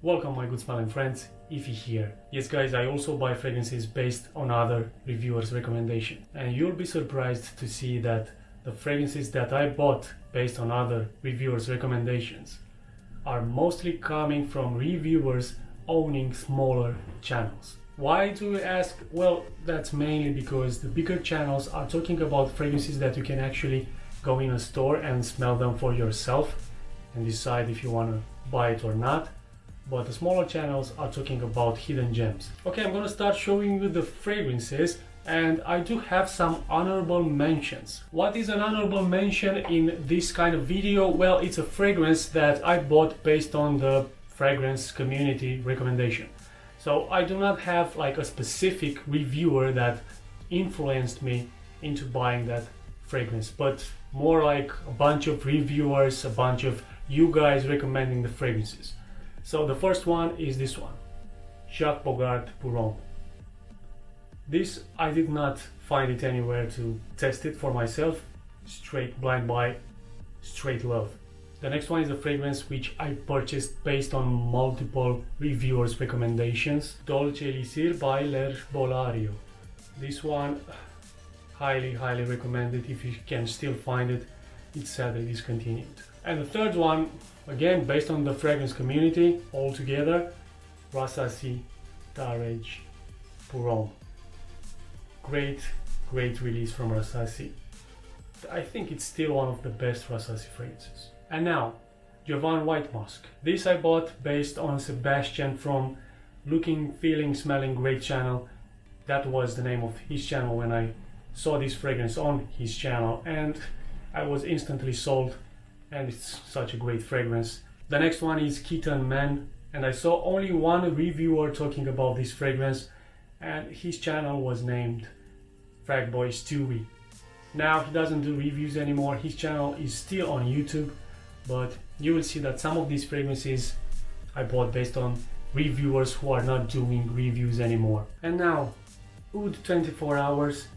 Welcome my good smiling friends, Ify here. Yes guys, I also buy fragrances based on other reviewers' recommendation. And you'll be surprised to see that the fragrances that I bought based on other reviewers' recommendations are mostly coming from reviewers owning smaller channels. Why do you ask? Well, that's mainly because the bigger channels are talking about fragrances that you can actually go in a store and smell them for yourself and decide if you want to buy it or not. But the smaller channels are talking about hidden gems. Okay, I'm gonna start showing you the fragrances, and I do have some honorable mentions. What is an honorable mention in this kind of video? Well, it's a fragrance that I bought based on the fragrance community recommendation. So I do not have like a specific reviewer that influenced me into buying that fragrance, but more like a bunch of reviewers, a bunch of you guys recommending the fragrances. So the first one is this one, Jacques Bogart Pour Homme. This I did not find it anywhere to test it for myself, straight blind buy, straight love. The next one is a fragrance which I purchased based on multiple reviewers' recommendations, Dolce Elixir by L'Herbolario. This one, highly recommended if you can still find it. It's sadly discontinued. And the third one, again based on the fragrance community altogether, Rassasi Tarege Pour Homme. Great release from Rassasi. I think it's still one of the best Rassasi fragrances. And now, Jovan White Musk. This I bought based on Sebastian from Looking, Feeling, Smelling Great channel. That was the name of his channel when I saw this fragrance on his channel, and I was instantly sold, and it's such a great fragrance. The next one is Kitten Man, and I saw only one reviewer talking about this fragrance, and his channel was named Fragboy Stewie. Now he doesn't do reviews anymore, his channel is still on YouTube, but you will see that some of these fragrances I bought based on reviewers who are not doing reviews anymore. And now, Oud 24 Hours.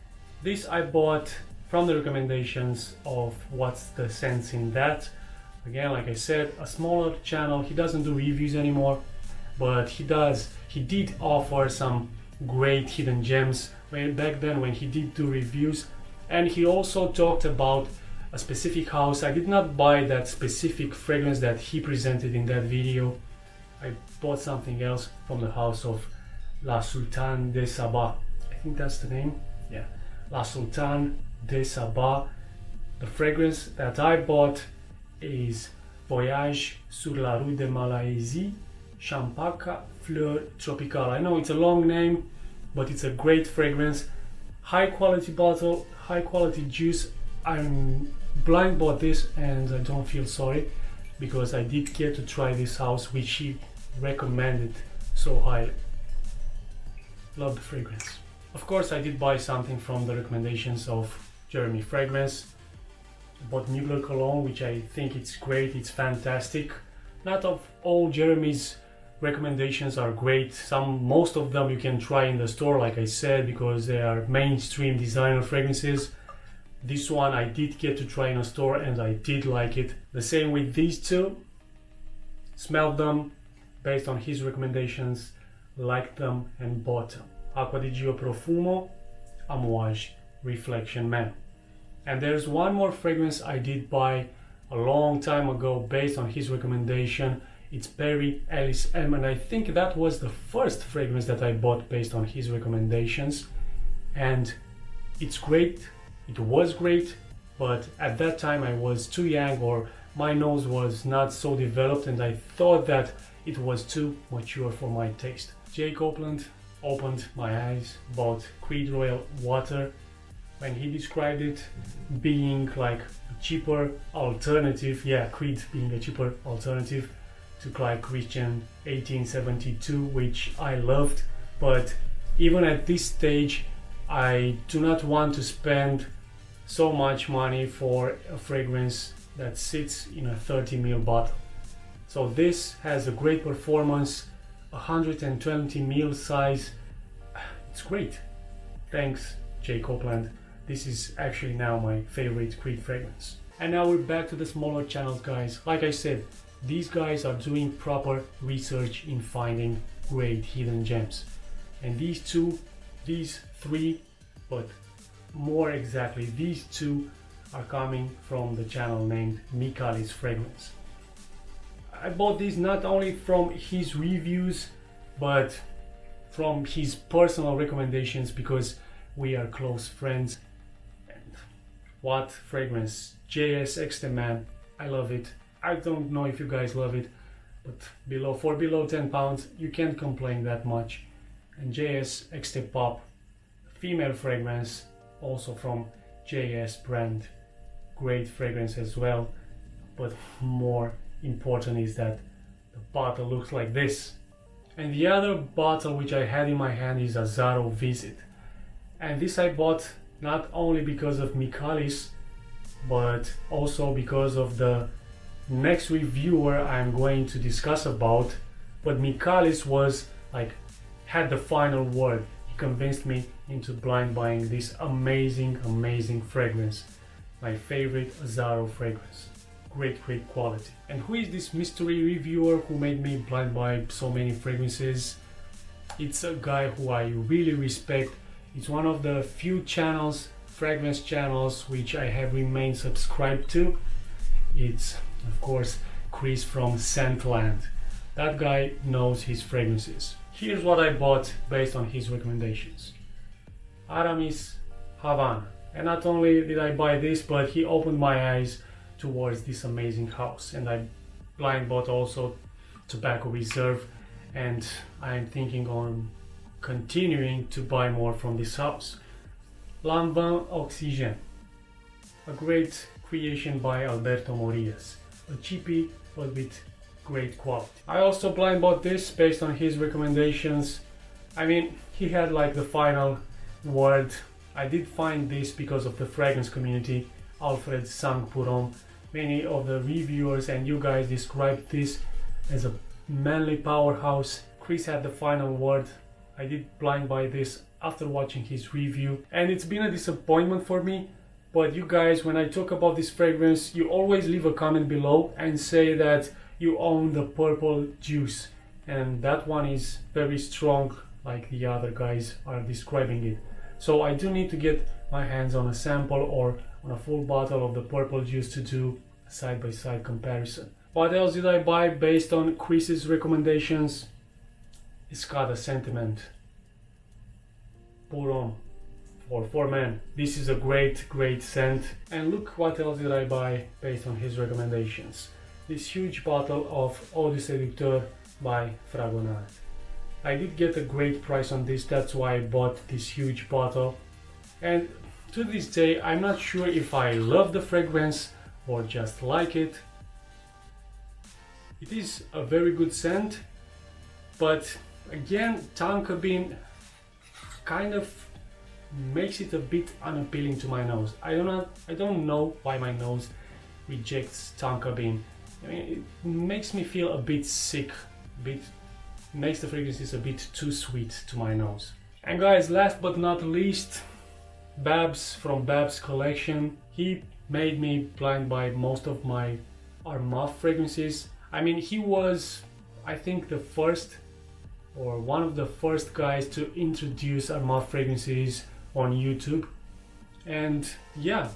This I bought from the recommendations of What's the Sense in That. Again, like I said, a smaller channel. He doesn't do reviews anymore, but he did offer some great hidden gems back then when he did do reviews. And he also talked about a specific house. I did not buy that specific fragrance that he presented in that video. I bought something else from the house of La Sultane de Saba. I think that's the name. Yeah, La Sultane de Saba. The fragrance that I bought is Voyage sur la rue de Malaisie, Champaca Fleur Tropicale. I know it's a long name, but it's a great fragrance. High quality bottle, high quality juice. I'm blind bought this and I don't feel sorry because I did get to try this house which he recommended so highly. Love the fragrance. Of course I did buy something from the recommendations of Jeremy Fragrance. I bought Mugler Cologne, which I think it's great, it's fantastic. Not of all Jeremy's recommendations are great. Most of them you can try in the store, like I said, because they are mainstream designer fragrances. This one I did get to try in a store and I did like it. The same with these two. Smelled them based on his recommendations, liked them and bought them. Acqua di Gio Profumo, Amouage Reflection Man. And there's one more fragrance I did buy a long time ago based on his recommendation. It's Perry Ellis M, and I think that was the first fragrance that I bought based on his recommendations. And it's great, it was great, but at that time I was too young, or my nose was not so developed, and I thought that it was too mature for my taste. Jay Copeland opened my eyes about Creed Royal Water when he described it being like a cheaper alternative. Yeah, Creed being a cheaper alternative to Clyde Christian 1872, which I loved. But even at this stage, I do not want to spend so much money for a fragrance that sits in a 30ml bottle. So this has a great performance, 120ml size. It's great. Thanks, Jay Copeland. This is actually now my favorite Creed fragrance. And now we're back to the smaller channels, guys. Like I said, these guys are doing proper research in finding great hidden gems. And these three, but more exactly, these two are coming from the channel named Mikali's Fragments. I bought these not only from his reviews, but from his personal recommendations because we are close friends. And what fragrance? JS Exteman, I love it. I don't know if you guys love it, but for below 10 pounds, you can't complain that much. And JS Exte Pop, female fragrance, also from JS brand. Great fragrance as well, but more important is that the bottle looks like this. And the other bottle which I had in my hand is a Zaro Visit. And this I bought not only because of Mikali's, but also because of the next reviewer I'm going to discuss about. But Mikali's was like, had the final word. He convinced me into blind buying this amazing fragrance. My favorite Zaro fragrance. Great quality. And who is this mystery reviewer who made me blind buy so many fragrances? It's a guy who I really respect. It's one of the few channels, fragrance channels, which I have remained subscribed to. It's of course Chris from Scentland. That guy knows his fragrances. Here's what I bought based on his recommendations. Aramis Havana. And not only did I buy this, but he opened my eyes towards this amazing house. And I blind bought also Tobacco Reserve, and I am thinking on continuing to buy more from this house. Lanvin Oxygène, a great creation by Alberto Morillas, a cheapie but with great quality. I also blind bought this based on his recommendations. I mean, he had like the final word. I did find this because of the fragrance community, Alfred Sang-Puron. Many of the reviewers and you guys described this as a manly powerhouse. Chris had the final word. I did blind buy this after watching his review, and it's been a disappointment for me. But you guys, when I talk about this fragrance, you always leave a comment below and say that you own the purple juice, and that one is very strong like the other guys are describing it. So I do need to get my hands on a sample or on a full bottle of the purple juice to do a side-by-side comparison. What else did I buy based on Chris's recommendations? Escada Sentiment Pour for men. This is a great scent. And look what else did I buy based on his recommendations. This huge bottle of Eau de Séducteur by Fragment. I did get a great price on this, that's why I bought this huge bottle. And to this day, I'm not sure if I love the fragrance or just like it. It is a very good scent, but again, tonka bean kind of makes it a bit unappealing to my nose. I don't know why my nose rejects tonka bean. I mean, it makes me feel a bit sick, makes the fragrances a bit too sweet to my nose. And guys, last but not least, Babs from Babs collection. He made me blind buy most of my Armaf fragrances. I mean, he was, I think, the first or one of the first guys to introduce Armaf fragrances on YouTube. And yeah,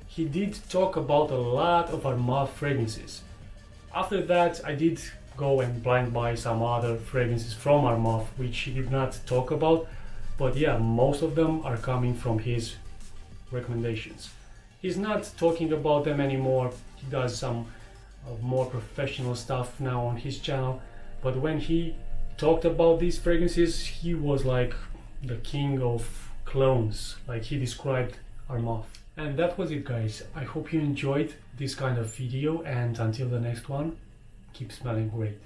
he did talk about a lot of Armaf fragrances. After that, I did go and blind buy some other fragrances from Armaf, which he did not talk about. But yeah, most of them are coming from his recommendations. He's not talking about them anymore. He does some more professional stuff now on his channel. But when he talked about these fragrances, he was like the king of clones, like he described Armaf. And that was it, guys. I hope you enjoyed this kind of video, and until the next one, keep smelling great.